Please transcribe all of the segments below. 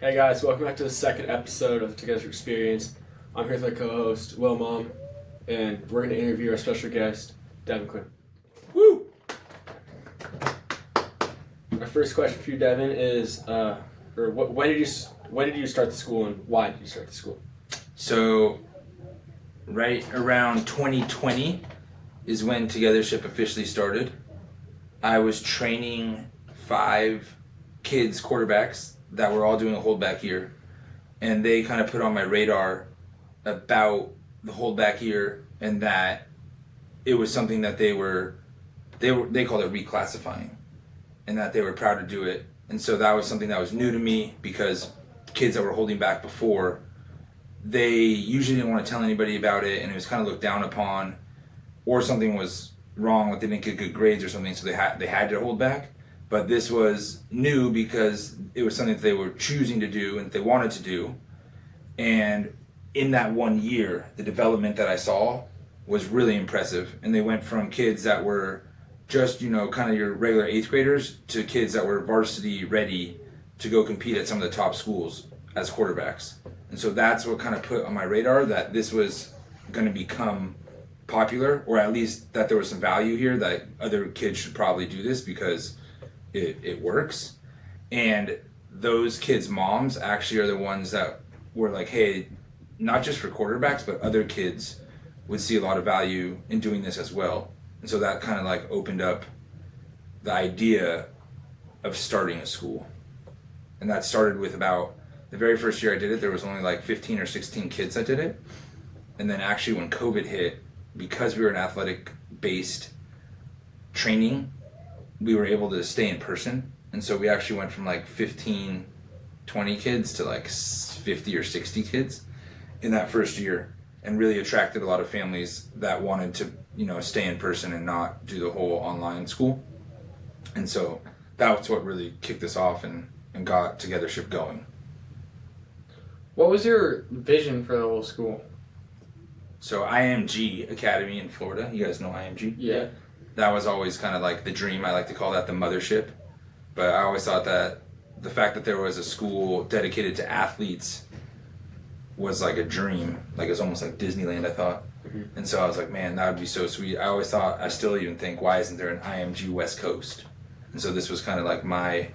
Hey guys, welcome back to the second episode of the Togethership Experience. I'm here with my co-host, Will Mom, and we're going to interview our special guest, Devin Quinn. Woo! Our first question for you, Devin, is, when did you start the school, and why did you start the school? So, right around 2020 is when Togethership officially started. I was training 5 kids quarterbacks that were all doing a holdback year, and they kind of put on my radar about the holdback year and that it was something that they called it reclassifying, and that they were proud to do it. And so that was something that was new to me because kids that were holding back before, they usually didn't want to tell anybody about it, and it was kind of looked down upon, or something was wrong, like they didn't get good grades or something, so they had to hold back. But this was new because it was something that they were choosing to do and that they wanted to do. And in that 1 year, the development that I saw was really impressive. And they went from kids that were just, kind of your regular 8th graders to kids that were varsity ready to go compete at some of the top schools as quarterbacks. And so that's what kind of put on my radar that this was going to become popular, or at least that there was some value here, that other kids should probably do this because it works. And those kids' moms actually are the ones that were like, hey, not just for quarterbacks, but other kids would see a lot of value in doing this as well. And so that kind of like opened up the idea of starting a school. And that started with about the very first year I did it, there was only like 15 or 16 kids that did it. And then actually when COVID hit, because we were an athletic-based training, we were able to stay in person. And so we actually went from like 15, 20 kids to like 50 or 60 kids in that first year, and really attracted a lot of families that wanted to, stay in person and not do the whole online school. And so that's what really kicked us off and got Togethership going. What was your vision for the whole school? So IMG Academy in Florida, you guys know IMG? Yeah. That was always kind of like the dream. I like to call that the mothership. But I always thought that the fact that there was a school dedicated to athletes was like a dream. Like it's almost like Disneyland, I thought. Mm-hmm. And so I was like, man, that would be so sweet. I always thought, I still even think, why isn't there an IMG West Coast? And so this was kind of like my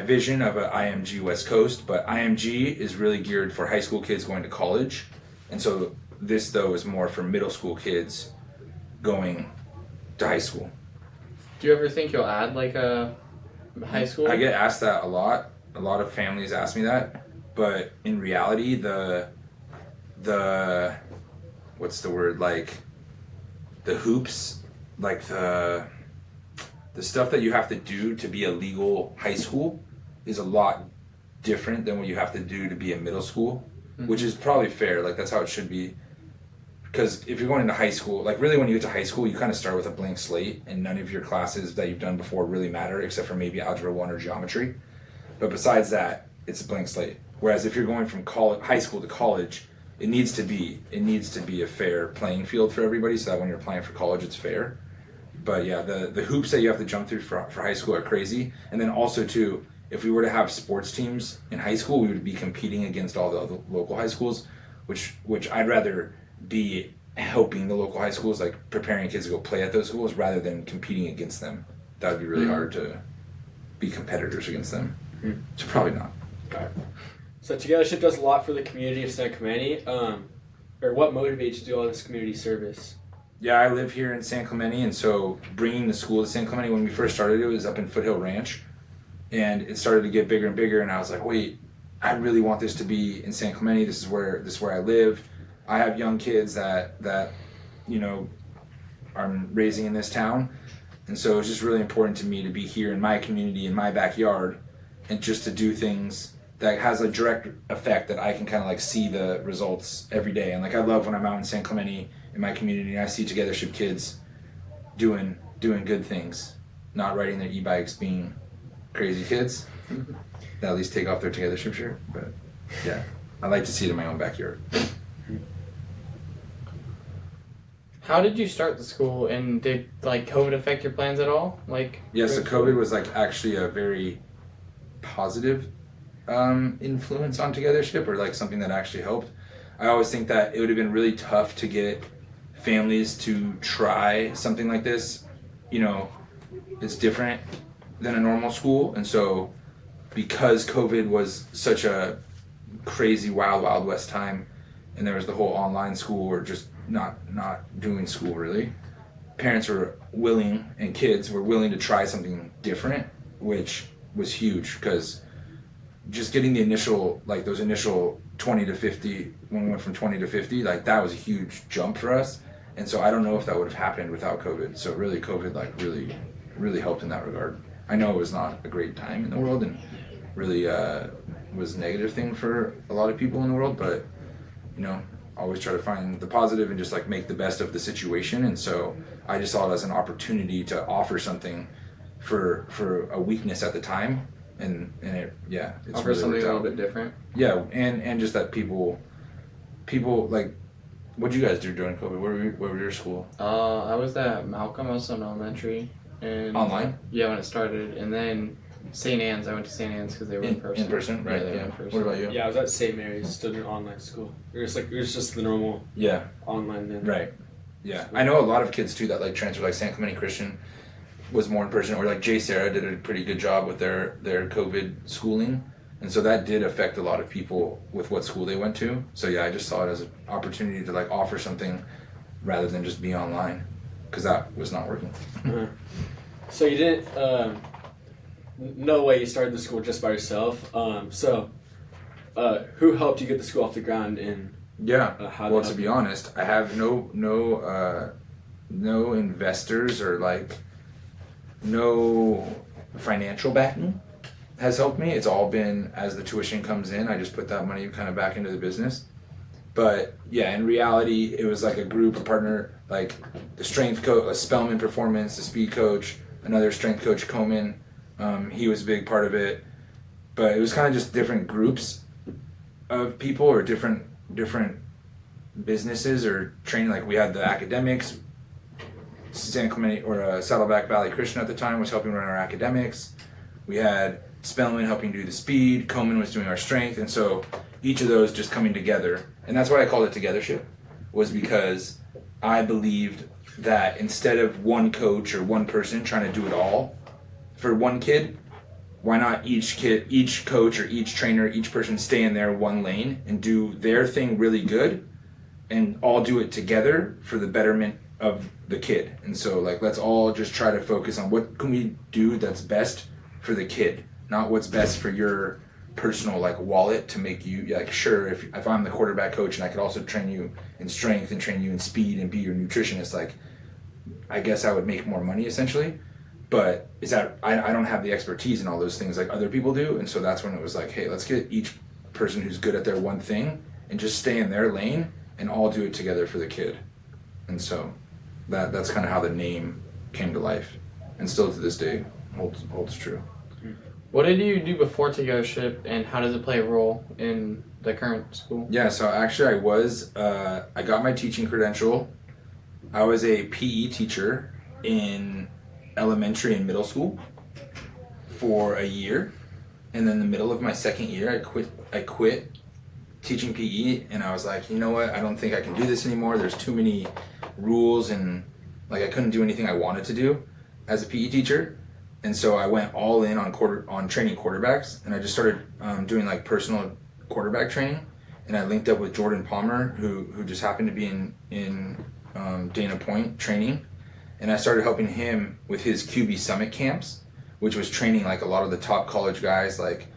vision of an IMG West Coast. But IMG is really geared for high school kids going to college. And so this, though, is more for middle school kids going to high school. Do you ever think you'll add like a high school? I get asked that a lot. A lot of families ask me that. But in reality, the what's the word, like the hoops, like the stuff that you have to do to be a legal high school is a lot different than what you have to do to be a middle school, mm-hmm. which is probably fair. Like that's how it should be. Because if you're going into high school, like really when you get to high school, you kind of start with a blank slate and none of your classes that you've done before really matter except for maybe Algebra 1 or Geometry. But besides that, it's a blank slate. Whereas if you're going from high school to college, it needs to be a fair playing field for everybody so that when you're applying for college, it's fair. But yeah, the hoops that you have to jump through for high school are crazy. And then also too, if we were to have sports teams in high school, we would be competing against all the other local high schools, which I'd rather be helping the local high schools, like preparing kids to go play at those schools rather than competing against them. That would be really hard to be competitors against them. Mm-hmm. So probably not. Okay. So Togethership does a lot for the community of San Clemente. Or what motivates you to do all this community service? Yeah, I live here in San Clemente, and so bringing the school to San Clemente, when we first started, it was up in Foothill Ranch, and it started to get bigger and bigger, and I was like, wait, I really want this to be in San Clemente. This is where I live. I have young kids that I'm raising in this town, and so it's just really important to me to be here in my community, in my backyard, and just to do things that has a direct effect that I can kind of like see the results every day. And like I love when I'm out in San Clemente in my community and I see Togethership kids doing good things, not riding their e-bikes, being crazy kids that at least take off their Togethership shirt. But yeah, I like to see it in my own backyard. How did you start the school, and did like COVID affect your plans at all? Yeah, so COVID was like actually a very positive influence on Togethership or like something that actually helped. I always think that it would have been really tough to get families to try something like this. You know, it's different than a normal school, and so because COVID was such a crazy wild west time, and there was the whole online school or just not doing school really, parents were willing and kids were willing to try something different, which was huge because just getting the initial, like those initial 20 to 50, when we went from 20 to 50, like that was a huge jump for us. And so I don't know if that would have happened without COVID. So really COVID like really helped in that regard. I know it was not a great time in the world and really was a negative thing for a lot of people in the world, but you know, always try to find the positive and just like make the best of the situation. And so I just saw it as an opportunity to offer something for a weakness at the time. And it's offer really something worked a out. little bit different. Yeah, and just that people like, what did you guys do during COVID? Where were your school? I was at Malcolm. I was in elementary. And Online? Yeah, when it started, and then St. Anne's. I went to St. Anne's because they were in person. In person, right? Yeah, they were Yeah. in person. What about you? Yeah, I was at St. Mary's, still in online school. It was just the normal Yeah. online then. Right. Yeah. I know a lot of kids too that like transfer, like San Clemente Christian was more in person, or like J. Sarah did a pretty good job with their COVID schooling. And so that did affect a lot of people with what school they went to. So yeah, I just saw it as an opportunity to like offer something rather than just be online, because that was not working. Uh-huh. So you didn't, no way you started the school just by yourself. Who helped you get the school off the ground and Yeah. how Well, did to that be happen? honest, I have no investors or like no financial backing has helped me. It's all been as the tuition comes in, I just put that money kind of back into the business. But yeah, in reality, it was like a group, a partner, like the strength coach, a Spellman Performance, the speed coach, another strength coach, Coleman. He was a big part of it. But it was kind of just different groups of people or different businesses or training. Like we had the academics, San Clemente or Saddleback Valley Christian at the time was helping run our academics. We had Spellman helping do the speed. Coleman was doing our strength. And so each of those just coming together. And that's why I called it Togethership, was because I believed that instead of one coach or one person trying to do it all for one kid, why not each coach or each trainer, each person stay in their one lane and do their thing really good and all do it together for the betterment of the kid. And so like, let's all just try to focus on what can we do that's best for the kid, not what's best for your personal like wallet to make you like, sure, if I'm the quarterback coach and I could also train you in strength and train you in speed and be your nutritionist, like I guess I would make more money essentially. But is that I don't have the expertise in all those things like other people do. And so that's when it was like, hey, let's get each person who's good at their one thing and just stay in their lane and all do it together for the kid. And so that's kind of how the name came to life, and still to this day holds true. What did you do before Togethership, and how does it play a role in the current school? Yeah, so actually I got my teaching credential. I was a PE teacher in elementary and middle school for a year, and then in the middle of my second year I quit teaching PE, and I was like, you know what, I don't think I can do this anymore. There's too many rules, and like I couldn't do anything I wanted to do as a PE teacher. And so I went all in on training quarterbacks, and I just started doing like personal quarterback training. And I linked up with Jordan Palmer, who just happened to be in Dana Point training, and I started helping him with his QB Summit camps, which was training like a lot of the top college guys like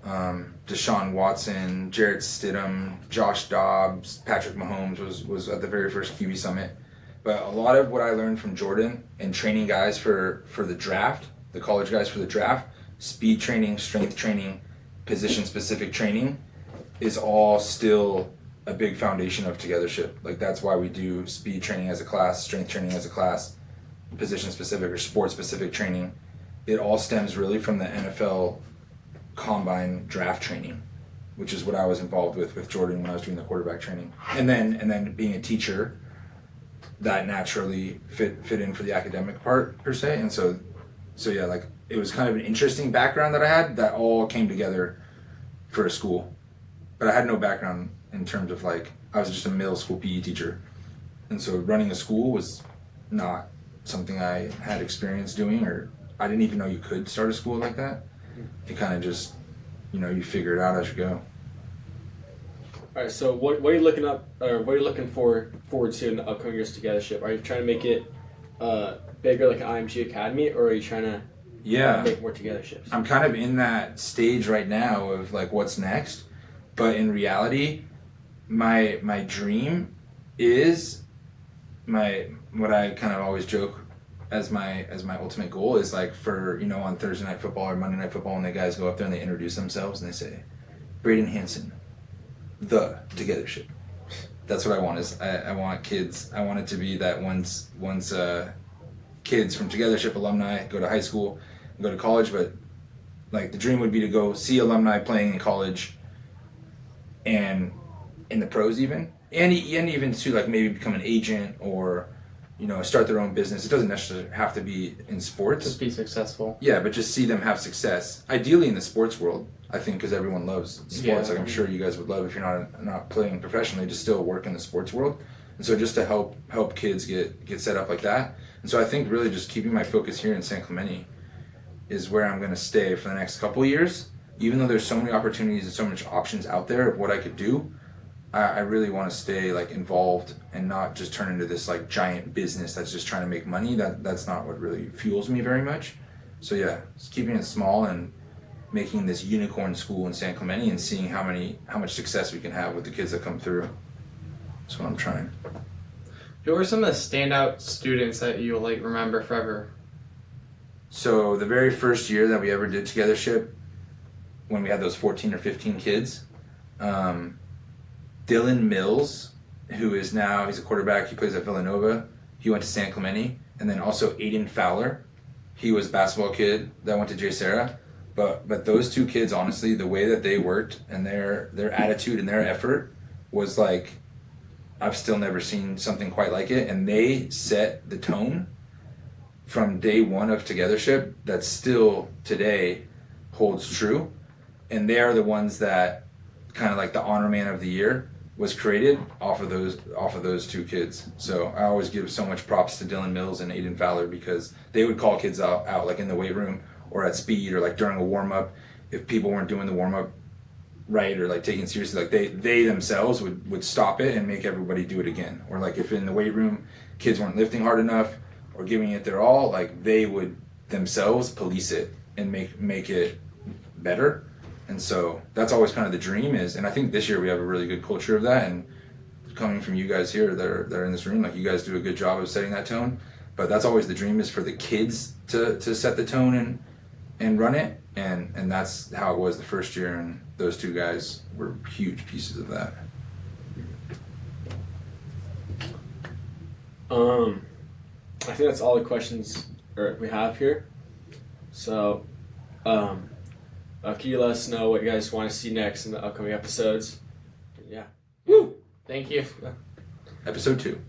Deshaun Watson, Jarrett Stidham, Josh Dobbs, Patrick Mahomes was at the very first QB Summit. But a lot of what I learned from Jordan and training guys for the draft, the college guys for the draft, speed training, strength training, position specific training, is all still a big foundation of Togethership. Like that's why we do speed training as a class, strength training as a class, position specific or sport specific training. It all stems really from the NFL combine draft training, which is what I was involved with Jordan when I was doing the quarterback training. And then being a teacher, that naturally fit in for the academic part per se. And so yeah, like it was kind of an interesting background that I had that all came together for a school. But I had no background in terms of like, I was just a middle school PE teacher. And so running a school was not something I had experience doing, or I didn't even know you could start a school like that. It kind of just, you figure it out as you go. All right. So what are you looking up, or what are you looking forward to in the upcoming years Togethership? Are you trying to make it bigger like an IMG Academy, or are you trying to make more Togetherships? I'm kind of in that stage right now of like what's next, but in reality, my dream is what I kind of always joke as my ultimate goal is like for on Thursday Night Football or Monday Night Football when the guys go up there and they introduce themselves and they say, Braden Hansen, the Togethership. That's what I want. Is I want kids. I want it to be that once kids from Togethership alumni go to high school, go to college, but like the dream would be to go see alumni playing in college and in the pros even, and even to like maybe become an agent or start their own business. It doesn't necessarily have to be in sports. Just be successful. Yeah, but just see them have success. Ideally in the sports world, I think, because everyone loves sports. Yeah. Like I'm sure you guys would love if you're not playing professionally to still work in the sports world. And so just to help kids get set up like that. And so I think really just keeping my focus here in San Clemente is where I'm going to stay for the next couple of years. Even though there's so many opportunities and so much options out there of what I could do, I really want to stay like involved and not just turn into this like giant business that's just trying to make money. That's not what really fuels me very much. So yeah, just keeping it small and making this unicorn school in San Clemente and seeing how much success we can have with the kids that come through. That's what I'm trying. Who are some of the standout students that you'll like remember forever? So the very first year that we ever did Togethership, when we had those 14 or 15 kids, Dylan Mills, who is now, he's a quarterback, he plays at Villanova, he went to San Clemente, and then also Aiden Fowler, he was a basketball kid that went to J. Sarah, but those two kids, honestly, the way that they worked and their attitude and their effort was like, I've still never seen something quite like it, and they set the tone from day one of Togethership that still today holds true, and they are the ones that kind of like the honor man of the year was created off of those two kids. So I always give so much props to Dylan Mills and Aiden Fowler because they would call kids out like in the weight room or at speed or like during a warm-up if people weren't doing the warm-up right or like taking it seriously, like they themselves would stop it and make everybody do it again. Or like if in the weight room kids weren't lifting hard enough or giving it their all, like they would themselves police it and make it better. And so that's always kind of the dream is, and I think this year we have a really good culture of that, and coming from you guys here that are in this room, like you guys do a good job of setting that tone, but that's always the dream is for the kids to set the tone and run it, and that's how it was the first year, and those two guys were huge pieces of that. I think that's all the questions we have here. So, can you let us know what you guys want to see next in the upcoming episodes? Yeah. Thank you. Episode 2.